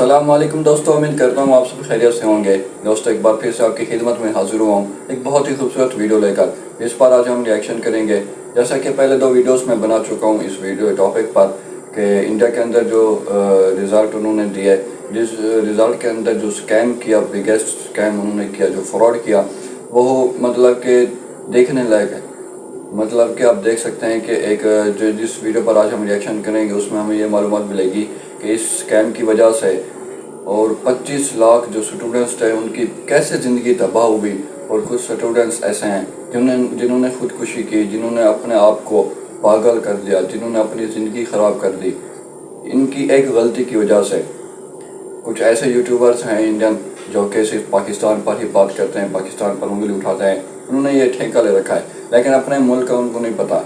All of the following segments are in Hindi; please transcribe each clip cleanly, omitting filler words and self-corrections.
अस्सलामुअलैकुम दोस्तों, उम्मीद करता हूँ आप सब खैरियत से होंगे। दोस्तों, एक बार फिर से आपकी खिदमत में हाजिर हुआ हूँ एक बहुत ही खूबसूरत वीडियो लेकर। इस पर आज हम रिएक्शन करेंगे। जैसा कि पहले दो वीडियोस में बना चुका हूँ इस वीडियो टॉपिक पर कि इंडिया के अंदर जो रिज़ल्ट उन्होंने दिए, जिस रिज़ल्ट के अंदर जो स्कैम किया, बिगेस्ट स्कैम उन्होंने किया, जो फ्रॉड किया, वो मतलब कि देखने लायक है। मतलब कि आप देख सकते हैं कि एक जो जिस वीडियो पर आज हम रिएक्शन करेंगे उसमें हमें ये मालूमात मिलेगी कि इस स्कैम की वजह से और 25 लाख जो स्टूडेंट्स थे उनकी कैसे ज़िंदगी तबाह हुई। और कुछ स्टूडेंट्स ऐसे हैं जिन्होंने खुदकुशी की, जिन्होंने अपने आप को पागल कर दिया, जिन्होंने अपनी ज़िंदगी ख़राब कर दी इनकी एक गलती की वजह से। कुछ ऐसे यूट्यूबर्स हैं इंडियन जो कि सिर्फ पाकिस्तान पर ही बात करते हैं, पाकिस्तान पर उंगली उठाते हैं। उन्होंने ये ठेका ले रखा है, लेकिन अपने मुल्क का उनको नहीं पता।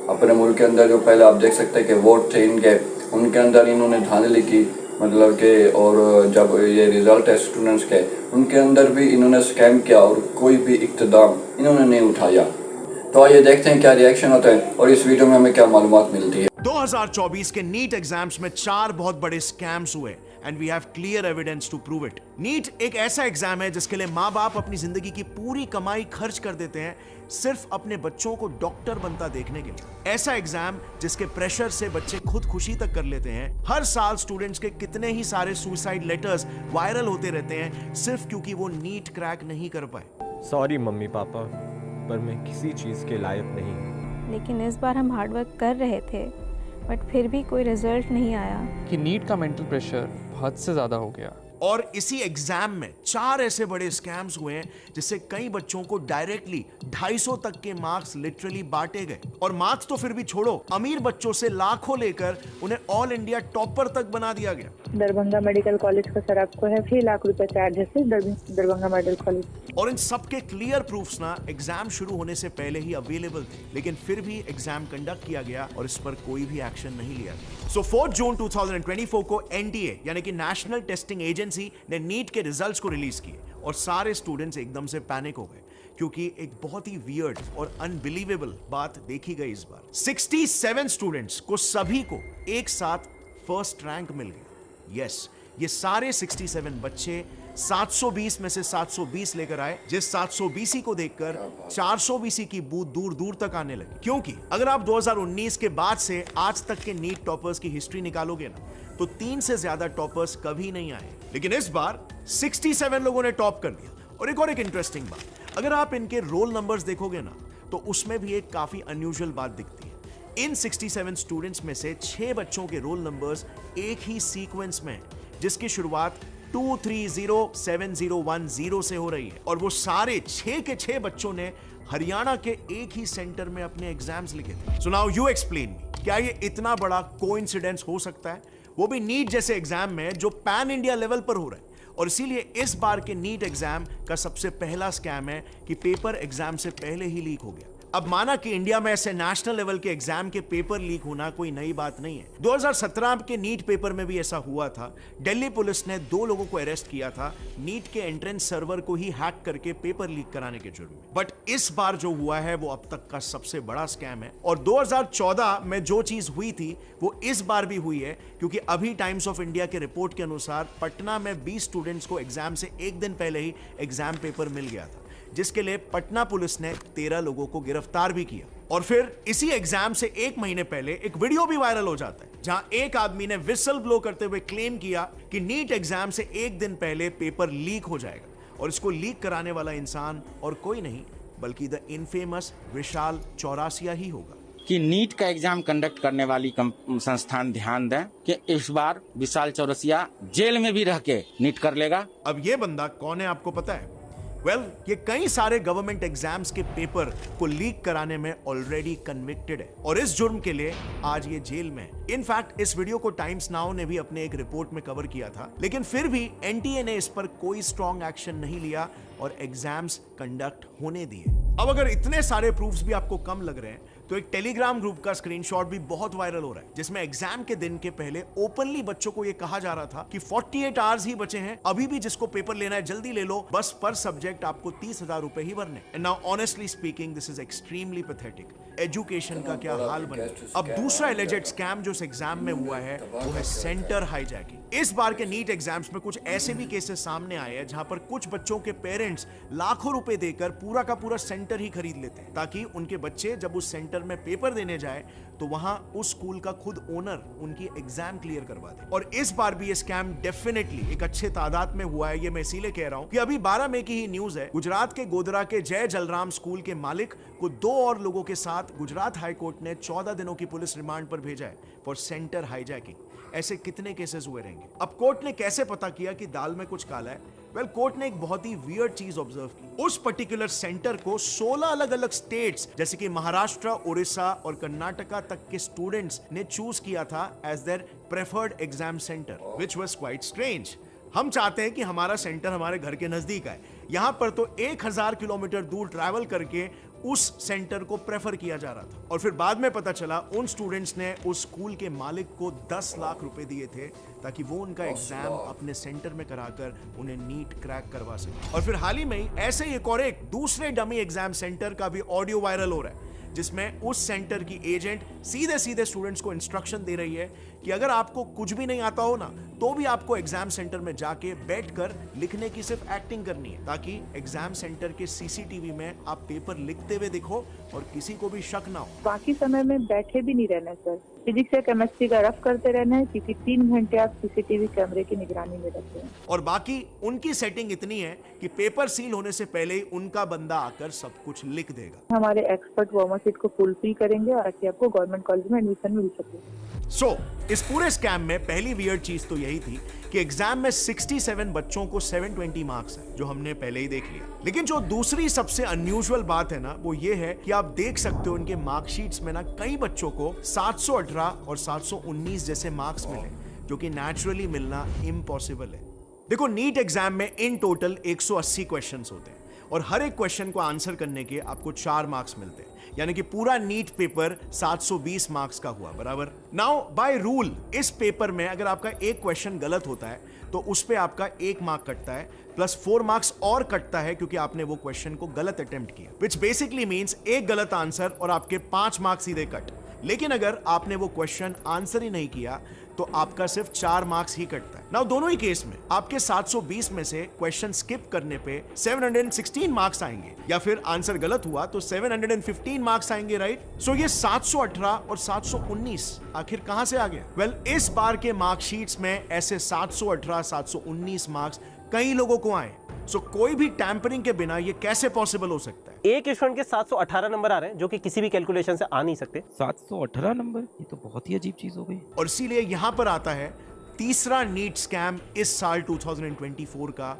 अपने मुल्क के अंदर जो पहले आप देख सकते हैं कि वोट थे इनके, उनके अंदर इन्होंने धांधली की, मतलब कि और जब ये रिज़ल्ट है स्टूडेंट्स के, उनके अंदर भी इन्होंने स्कैम किया और कोई भी इक़्तिदाम इन्होंने नहीं उठाया। तो आइए देखते हैं क्या रिएक्शन होता है और इस वीडियो में हमें क्या मालूमात मिलती है। 2024 के नीट एग्जाम्स में 4 बहुत बड़े स्कैम्स हुए and we have clear evidence to prove it. NEET एक ऐसा एग्जाम है जिसके लिए माँ बाप अपनी जिंदगी की पूरी कमाई खर्च कर देते हैं सिर्फ अपने बच्चों को डॉक्टर बनता देखने के लिए। ऐसा एग्जाम जिसके प्रेशर से बच्चे खुदकुशी तक कर लेते हैं। हर साल स्टूडेंट्स के कितने ही सारे सुसाइड लेटर्स वायरल होते रहते हैं सिर्फ क्योंकि वो नीट क्रैक नहीं कर पाए। सॉरी मम्मी पापा, पर मैं किसी चीज के लायक नहीं। लेकिन इस बार हम हार्ड वर्क कर रहे थे बट फिर भी कोई रिजल्ट नहीं आया। कि नीट का मेंटल प्रेशर हद से ज़्यादा हो गया। और इसी एग्जाम में 4 ऐसे बड़े स्कैम्स हुए हैं जिससे कई बच्चों को डायरेक्टली 250 तक के मार्क्स लिटरली बांटे गए। और मार्क्स तो फिर भी छोड़ो, अमीर बच्चों से लाखों लेकर उन्हें ऑल इंडिया टॉपर तक बना दिया गया। दरभंगा मेडिकल कॉलेज का सर आपको है 6 लाख रुपए चार्ज है सिर्फ दरभंगा मेडिकल कॉलेज। और इन सबके क्लियर प्रूफ्स ना एग्जाम शुरू होने से पहले ही अवेलेबल थे, लेकिन फिर भी एग्जाम कंडक्ट किया गया और इस पर कोई भी एक्शन नहीं लिया गया। सो 4 जून 2024 को एनटीए यानी कि नेशनल टेस्टिंग एजेंसी ने नीट के रिजल्ट्स को रिलीज किए और सारे स्टूडेंट्स एकदम से पैनिक हो गए क्योंकि एक बहुत ही वियर्ड और अनबिलीवेबल बात देखी गई इस बार। 67 स्टूडेंट्स को सभी को एक साथ फर्स्ट रैंक मिल गया। यस, ये सारे 67 बच्चे 720 में से 720 लेकर आए, जिस 720 को देखकर 420 की बू दूर दूर तक आने लगी। क्योंकि अगर आप 2019 के बाद से आज तक के नीट टॉपर्स की हिस्ट्री निकालोगे ना तो 3 से ज्यादा टॉपर्स कभी नहीं आए, लेकिन इस बार 67 लोगों ने टॉप कर दिया। और एक इंटरेस्टिंग बात, अगर आप इनके रोल नंबर्स देखोगे ना तो उसमें भी एक काफी अनयूजुअल बात दिखती है। इन 67 स्टूडेंट्स में से 6 बच्चों के रोल नंबर्स एक ही सीक्वेंस में जिसकी शुरुआत 230710 से हो रही है और वो सारे 6 के 6 बच्चों ने हरियाणा के एक ही सेंटर में अपने एग्जाम्स लिखे थे। So now you explain me, क्या ये इतना बड़ा कोइंसिडेंस हो सकता है, वो भी नीट जैसे एग्जाम में जो पैन इंडिया लेवल पर हो रहा है। और इसीलिए इस बार के नीट एग्जाम का सबसे पहला स्कैम है कि पेपर एग्जाम से पहले ही लीक हो गया। अब माना कि इंडिया में ऐसे नेशनल लेवल के एग्जाम के पेपर लीक होना कोई नई बात नहीं है। 2017 के नीट पेपर में भी ऐसा हुआ था। दिल्ली पुलिस ने 2 लोगों को अरेस्ट किया था नीट के एंट्रेंस सर्वर को ही हैक करके पेपर लीक कराने के जुर्म में। बट इस बार जो हुआ है वो अब तक का सबसे बड़ा स्कैम है। और 2014 में जो चीज हुई थी वो इस बार भी हुई है, क्योंकि अभी टाइम्स ऑफ इंडिया के रिपोर्ट के अनुसार पटना में 20 स्टूडेंट्स को एग्जाम से एक दिन पहले ही एग्जाम पेपर मिल गया था, जिसके लिए पटना पुलिस ने 13 लोगों को गिरफ्तार भी किया। और फिर इसी एग्जाम से 1 महीने पहले एक वीडियो भी वायरल हो जाता है जहां एक आदमी ने विसल ब्लो करते हुए क्लेम किया कि नीट एग्जाम से एक दिन पहले पेपर लीक हो जाएगा और इसको लीक कराने वाला इंसान और कोई नहीं बल्कि द इनफेमस विशाल चौरासिया ही होगा। कि नीट का एग्जाम कंडक्ट करने वाली संस्थान ध्यान दें कि इस बार विशाल चौरसिया जेल में भी रह के नीट कर लेगा। अब ये बंदा कौन है आपको पता है? ये कई सारे गवर्नमेंट एग्जाम्स के पेपर को लीक कराने में ऑलरेडी कन्विक्टेड है और इस जुर्म के लिए आज ये जेल में है। इनफैक्ट इस वीडियो को टाइम्स नाउ ने भी अपने एक रिपोर्ट में कवर किया था, लेकिन फिर भी एनटीए ने इस पर कोई स्ट्रॉन्ग एक्शन नहीं लिया और एग्जाम्स कंडक्ट होने दिए। अब अगर इतने सारे प्रूफ्स भी आपको कम लग रहे हैं तो एक टेलीग्राम ग्रुप का स्क्रीनशॉट भी बहुत वायरल हो रहा है जिसमें एग्जाम के दिन के पहले ओपनली बच्चों को यह कहा जा रहा था कि 48 आवर्स ही बचे हैं, अभी भी जिसको पेपर लेना है जल्दी ले लो, बस पर सब्जेक्ट आपको 30,000 रुपए ही भरने। And now honestly speaking this is extremely pathetic. Education का क्या हाल बने। अब दूसरा एलिजेड स्कैम जो इस एग्जाम में हुआ है वो है सेंटर हाईजैकिंग। इस बार के नीट एग्जाम्स में कुछ ऐसे भी केसेस सामने आए हैं जहां पर कुछ बच्चों के पेरेंट्स लाखों रुपए देकर पूरा का पूरा सेंटर ही खरीद लेते हैं ताकि उनके बच्चे जब उस सेंटर में पेपर देने जाए तो वहां उस स्कूल का खुद ओनर उनकी एग्जाम क्लियर करवा दे। और इस बार भी ये स्कैम डेफिनेटली एक अच्छे तादाद में हुआ है। ये मैं इसीलिए कह रहा हूं कि अभी 12 मई की ही न्यूज है, गुजरात के गोधरा के जय जलराम स्कूल के मालिक को 2 और लोगों के साथ गुजरात हाई कोर्ट ने 14 दिनों की पुलिस रिमांड पर भेजा है फॉर सेंटर हाईजैकिंग। ऐसे कितने केसेस हुए रहेंगे? अब कोर्ट ने कैसे पता किया कि दाल में कुछ काला है? वेल, कोर्ट ने एक बहुत ही वियर्ड चीज ऑब्जर्व की। उस पर्टिकुलर सेंटर को 16 अलग अलग स्टेट्स जैसे कि महाराष्ट्र, उड़ीसा और कर्नाटका तक के स्टूडेंट्स ने चूज किया था as their preferred exam centre, which was quite strange. हम चाहते हैं कि हमारा सेंटर हमारे घर के नजदीक आए, यहां पर तो 1000 किलोमीटर दूर ट्रैवल करके उस सेंटर को प्रेफर किया जा रहा था। और फिर बाद में पता चला उन स्टूडेंट्स ने उस स्कूल के मालिक को 10 लाख रुपए दिए थे ताकि वो उनका एग्जाम अपने सेंटर में कराकर उन्हें नीट क्रैक करवा सके। और फिर हाल ही में ऐसे ही एक और एक दूसरे डमी एग्जाम सेंटर का भी ऑडियो वायरल हो रहा है जिसमें उस सेंटर की एजेंट सीधे सीधे स्टूडेंट्स को इंस्ट्रक्शन दे रही है कि अगर आपको कुछ भी नहीं आता हो ना तो भी आपको एग्जाम सेंटर में जाके बैठकर लिखने की सिर्फ एक्टिंग करनी है ताकि एग्जाम सेंटर के सीसीटीवी में आप पेपर लिखते हुए दिखो और किसी को भी शक ना हो। बाकी समय में बैठे भी नहीं रहना सर, फिजिक्स या केमिस्ट्री का रफ करते रहना है क्योंकि 3 घंटे आप सीसीटीवी कैमरे की निगरानी में रहते हैं। और बाकी उनकी सेटिंग इतनी है कि पेपर सील होने से पहले ही उनका बंदा आकर सब कुछ लिख देगा। हमारे एक्सपर्ट वार्मर सीट को फुलफिल करेंगे ताकि आपको गवर्नमेंट कॉलेज में एडमिशन मिल सके। सो इस पूरे स्कैम में पहली वियर्ड चीज तो यही थी कि एग्जाम में 67 बच्चों को 720 मार्क्स है, जो हमने पहले ही देख लिया। लेकिन जो दूसरी सबसे अनयूजुअल बात है ना वो ये है कि आप देख सकते हो इनके मार्कशीट्स में ना कई बच्चों को 718 और 719 जैसे मार्क्स मिले जो कि नेचुरली मिलना इम्पॉसिबल है। देखो, नीट एग्जाम में इन टोटल 180 क्वेश्चंस होते हैं और हर एक क्वेश्चन को आंसर करने के आपको 4 मार्क्स मिलते हैं, यानी कि पूरा नीट पेपर 720 मार्क्स का हुआ, बराबर। नाउ बाय रूल इस पेपर में अगर आपका एक क्वेश्चन गलत होता है तो उस पे आपका 1 मार्क कटता है प्लस 4 मार्क्स और कटता है क्योंकि आपने वो क्वेश्चन को गलत अटेम्प्ट किया, विच बेसिकली मींस एक गलत आंसर और आपके 5 मार्क्स सीधे कट। लेकिन अगर आपने वो क्वेश्चन आंसर ही नहीं किया तो आपका सिर्फ 4 मार्क्स ही कटता है। नाउ दोनों ही केस में आपके 720 में से क्वेश्चन स्किप करने पे 716 मार्क्स आएंगे या फिर आंसर गलत हुआ तो 715 मार्क्स आएंगे, राइट। सो ये 718 और 719 आखिर कहां से आ गया? वेल, इस बार के मार्कशीट्स में ऐसे 718, 719 मार्क्स कई लोगों को आए। सो कोई भी टैंपरिंग के बिना ये कैसे पॉसिबल हो सकता है? एक स्टूडेंट के 718 नंबर आ रहे हैं जो कि किसी भी कैलकुलेशन से आ नहीं सकते। 718 नंबर, ये तो बहुत ही अजीब चीज हो गई। और इसीलिए यहां पर आता है तीसरा नीट स्कैम इस साल 2024 का,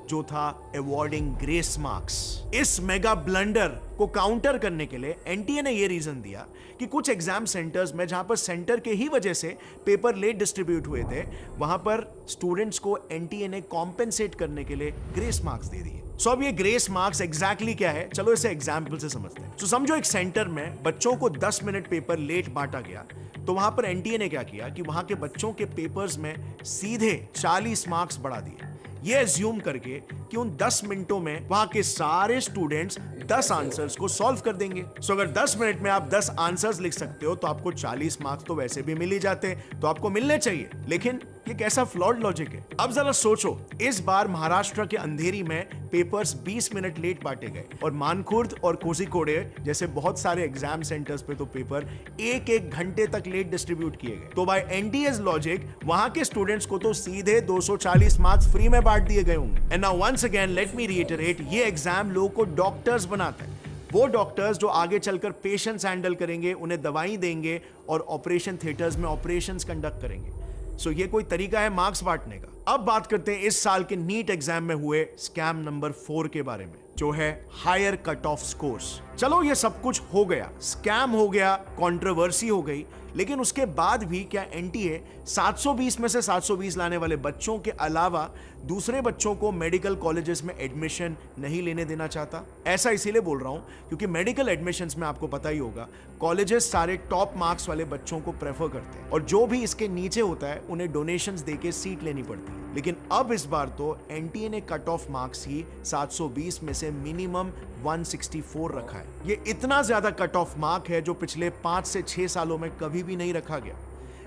जो था अवॉर्डिंग ग्रेस मार्क्स। इस मेगा ब्लंडर को काउंटर करने के लिए एनटीए ने यह रीजन दिया कि कुछ एग्जाम सेंटर्स में जहां पर सेंटर के ही वजह से पेपर लेट डिस्ट्रीब्यूट हुए थे वहां पर स्टूडेंट्स को एनटीए ने कॉम्पेंसेट करने के लिए ग्रेस मार्क्स दे दिए। सो अब ये ग्रेस मार्क्स एग्जैक्टली क्या है, चलो इसे एग्जाम्पल से समझते हैं। सो समझो एक सेंटर में बच्चों को 10 मिनट पेपर लेट बांटा गया, तो वहां पर एनटीए ने क्या किया कि वहां के बच्चों के पेपर्स में सीधे 40 मार्क्स बढ़ा दिए, ये एज्यूम करके कि उन 10 मिनटों में वहां के सारे स्टूडेंट्स 10 आंसर्स को सॉल्व कर देंगे। सो अगर 10 मिनट में आप 10 आंसर्स लिख सकते हो तो आपको 40 मार्क्स तो वैसे भी मिल ही जाते हैं, तो आपको मिलने चाहिए। लेकिन ये कैसा फ्लॉड लॉजिक है? अब जरा सोचो, इस बार महाराष्ट्र के अंधेरी में पेपर्स 20 मिनट लेट बांटे गए और मानखुर्द और कोझिकोडे जैसे बहुत सारे एग्जाम सेंटर्स पे तो पेपर 1-1 घंटे तक लेट डिस्ट्रीब्यूट किए गए। तो बाय एनटीए's लॉजिक वहां के स्टूडेंट्स को तो सीधे 240 मार्क्स फ्री में बांट दिए गए होंगे। And now once again let me reiterate, ये एग्जाम लोगों को डॉक्टर्स बनाता है, वो डॉक्टर्स जो आगे चलकर पेशेंट्स हैंडल करेंगे, उन्हें दवाई देंगे और ऑपरेशन थिएटर्स में ऑपरेशंस कंडक्ट करेंगे। सो ये कोई तरीका है मार्क्स बांटने का? अब बात करते हैं इस साल के नीट एग्जाम में हुए स्कैम नंबर 4 के बारे में, जो है हायर कट ऑफ स्कोर्स। चलो ये सब कुछ हो गया, स्कैम हो गया, कंट्रोवर्सी हो गई, लेकिन उसके बाद भी क्या एनटीए 720 में से 720 लाने वाले बच्चों के अलावा दूसरे बच्चों को मेडिकल कॉलेजेस में एडमिशन नहीं लेने देना चाहता? ऐसा इसीलिए बोल रहा हूं क्योंकि मेडिकल एडमिशंस में आपको पता ही होगा कॉलेजेस सारे टॉप मार्क्स वाले बच्चों को प्रेफर करते हैं और जो भी इसके नीचे होता है उन्हें डोनेशंस देके सीट लेनी पड़ती है। लेकिन अब इस बार तो एनटीए ने कट ऑफ मार्क्स ही 720 में से मिनिमम 164 रखा है। ये इतना ज्यादा कट ऑफ मार्क है जो पिछले 5 से 6 सालों में कभी भी नहीं रखा गया।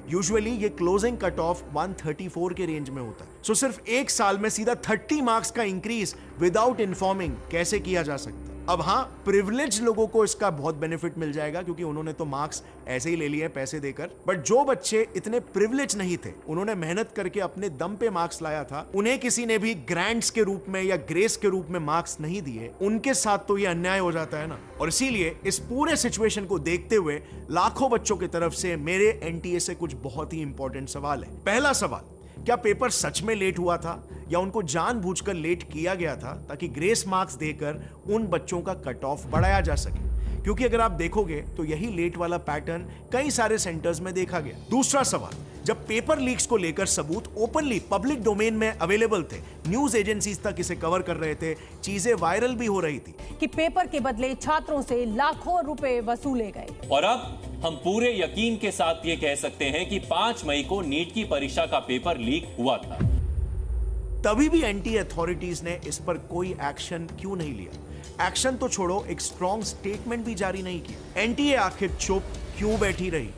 यूजुअली ये क्लोजिंग कट ऑफ 134 के रेंज में होता है। सो सिर्फ एक साल में सीधा 30 मार्क्स का इंक्रीज विदाउट इन्फॉर्मिंग कैसे किया जा सकता है? अब हाँ, प्रिविलेज लोगों को इसका बहुत बेनिफिट मिल जाएगा क्योंकि उन्होंने तो मार्क्स ऐसे ही ले लिए पैसे देकर। बट जो बच्चे इतने प्रिविलेज नहीं थे, उन्होंने मेहनत करके अपने दम पे मार्क्स लाया था, उन्हें किसी ने भी ग्रांट्स के रूप में या ग्रेस के रूप में मार्क्स नहीं दिए, उनके साथ तो ये अन्याय हो जाता है ना। और इसीलिए इस पूरे सिचुएशन को देखते हुए लाखों बच्चों की तरफ से मेरे एनटीए से कुछ बहुत ही इंपॉर्टेंट सवाल है। पहला सवाल, क्या पेपर सच में लेट हुआ था या उनको जानबूझकर लेट किया गया था ताकि ग्रेस मार्क्स देकर उन बच्चों का कट ऑफ बढ़ाया जा सके? क्योंकि अगर आप देखोगे तो यही लेट वाला पैटर्न कई सारे सेंटर्स में देखा गया। दूसरा सवाल, जब पेपर लीक्स को लेकर सबूत ओपनली पब्लिक डोमेन में अवेलेबल थे, न्यूज एजेंसीज तक इसे कवर कर रहे थे, चीजें वायरल भी हो रही थी कि पेपर के बदले छात्रों से लाखों रुपए वसूले गए। और अब हम पूरे यकीन के साथ ये कह सकते हैं कि 5 मई को नीट की परीक्षा का पेपर लीक हुआ था। तभी भी एंटी अथॉरिटीज ने इस पर कोई एक्शन क्यों नहीं लिया? एक्शन तो छोड़ो, एक स्ट्रॉन्ग स्टेटमेंट भी जारी नहीं किया। एनटीए आखिर चुप क्यों बैठी रही?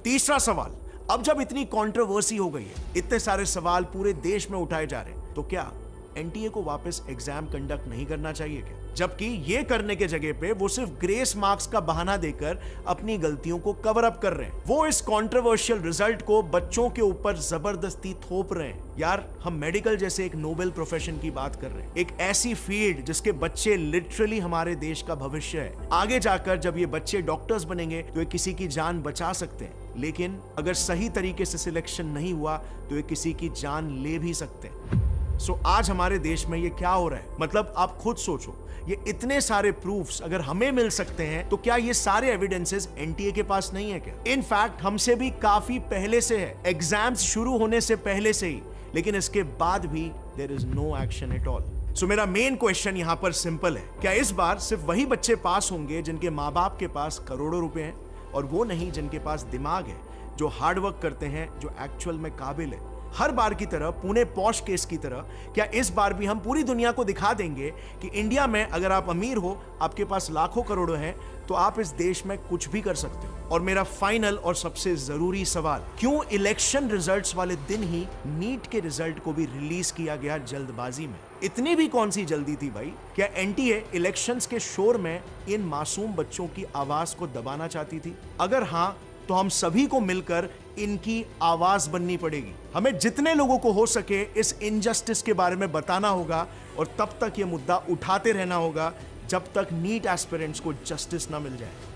तीसरा सवाल, अब जब इतनी कंट्रोवर्सी हो गई है, इतने सारे सवाल पूरे देश में उठाए जा रहे हैं, तो क्या एनटीए को वापस एग्जाम कंडक्ट नहीं करना चाहिए क्या? जबकि ये करने के जगह पे वो सिर्फ ग्रेस मार्क्स का बहाना देकर अपनी गलतियों को कवर अप कर रहे हैं। वो इस कंट्रोवर्शियल रिजल्ट को बच्चों के ऊपर जबरदस्ती थोप रहे हैं। यार, हम मेडिकल जैसे एक नोबेल प्रोफेशन की बात कर रहे हैं, एक ऐसी फील्ड जिसके बच्चे लिटरली हमारे देश का भविष्य है। आगे जाकर जब ये बच्चे डॉक्टर्स बनेंगे तो ये किसी की जान बचा सकते हैं, लेकिन अगर सही तरीके से सिलेक्शन नहीं हुआ तो ये किसी की जान ले भी सकते हैं। सो आज हमारे देश में ये क्या हो रहा है? मतलब आप खुद सोचो, ये इतने सारे प्रूफ्स अगर हमें मिल सकते हैं तो क्या ये सारे एविडेंसेस एनटीए के पास नहीं है क्या? इनफैक्ट हमसे भी काफी पहले से है, एग्जाम्स शुरू होने से पहले से ही, लेकिन इसके बाद भी there is no action at all. So मेरा मेन क्वेश्चन यहां पर सिंपल है, क्या इस बार सिर्फ वही बच्चे पास होंगे जिनके माँ बाप के पास करोड़ों रुपए हैं, और वो नहीं जिनके पास दिमाग है, जो हार्ड वर्क करते हैं, जो एक्चुअल में काबिल है? हर बार की तरह, पुणे पॉश केस की तरह, क्या इस बार भी हम पूरी दुनिया को दिखा देंगे कि इंडिया में अगर आप अमीर हो, आपके पास लाखों करोड़ों हैं, तो आप इस देश में कुछ भी कर सकते हो? और मेरा फाइनल और सबसे जरूरी सवाल, क्यों इलेक्शन रिजल्ट्स वाले दिन ही नीट के रिजल्ट को भी रिलीज किया गया जल्दबाजी में? इतनी भी कौन सी जल्दी थी भाई? क्या एनटीए इलेक्शंस के शोर में इन मासूम बच्चों की आवाज को दबाना चाहती थी? अगर हाँ, तो हम सभी को मिलकर इनकी आवाज बननी पड़ेगी। हमें जितने लोगों को हो सके इस इनजस्टिस के बारे में बताना होगा, और तब तक ये मुद्दा उठाते रहना होगा जब तक नीट एस्पिरेंट्स को जस्टिस ना मिल जाए।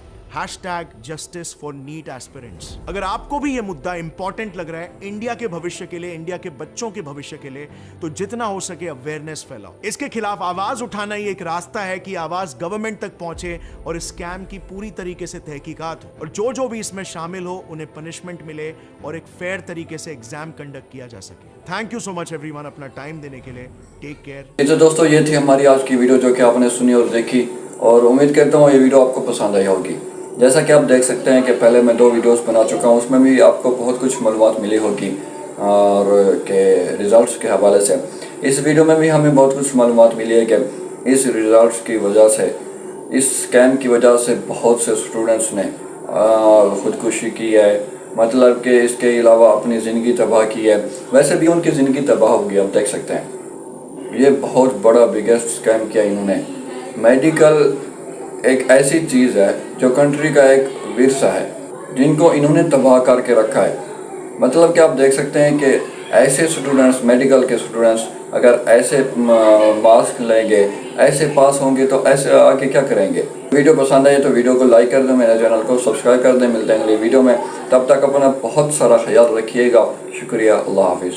#Justice for NEET Aspirants। अगर आपको भी ये मुद्दा इंपॉर्टेंट लग रहा है इंडिया के भविष्य के लिए, इंडिया के बच्चों के भविष्य के लिए, तो जितना हो सके अवेयरनेस फैलाओ। इसके खिलाफ आवाज उठाना ही एक रास्ता है कि आवाज गवर्नमेंट तक पहुंचे और इस स्कैम की पूरी तरीके से तहकीकात हो, और जो भी इसमें शामिल हो उन्हें पनिशमेंट मिले और एक फेयर तरीके से एग्जाम कंडक्ट किया जा सके। Thank you so much everyone अपना टाइम देने के लिए। Take care. तो दोस्तों, ये थी हमारी आज की वीडियो जो कि आपने सुनी और देखी, और उम्मीद करता हूँ ये वीडियो आपको पसंद आई होगी। जैसा कि आप देख सकते हैं कि पहले मैं 2 वीडियोस बना चुका हूं, उसमें भी आपको बहुत कुछ मालूमात मिली होगी और के रिज़ल्ट्स के हवाले से। इस वीडियो में भी हमें बहुत कुछ मालूमात मिली है कि इस रिज़ल्ट्स की वजह से, इस स्कैम की वजह से बहुत से स्टूडेंट्स ने ख़ुदकुशी की है, मतलब कि इसके अलावा अपनी ज़िंदगी तबाह की है। वैसे भी उनकी ज़िंदगी तबाह होगी, आप देख सकते हैं। ये बहुत बड़ा बिगेस्ट स्कैम किया इन्होंने। मेडिकल एक ऐसी चीज़ है जो कंट्री का एक विरसा है, जिनको इन्होंने तबाह करके रखा है। मतलब कि आप देख सकते हैं कि ऐसे स्टूडेंट्स, मेडिकल के स्टूडेंट्स अगर ऐसे मार्क्स लेंगे, ऐसे पास होंगे, तो ऐसे आके क्या करेंगे? वीडियो पसंद आए तो वीडियो को लाइक कर दें, मेरे चैनल को सब्सक्राइब कर दें। मिलते हैं अगली वीडियो में, तब तक अपना बहुत सारा ख्याल रखिएगा। शुक्रिया, अल्लाह हाफिज़।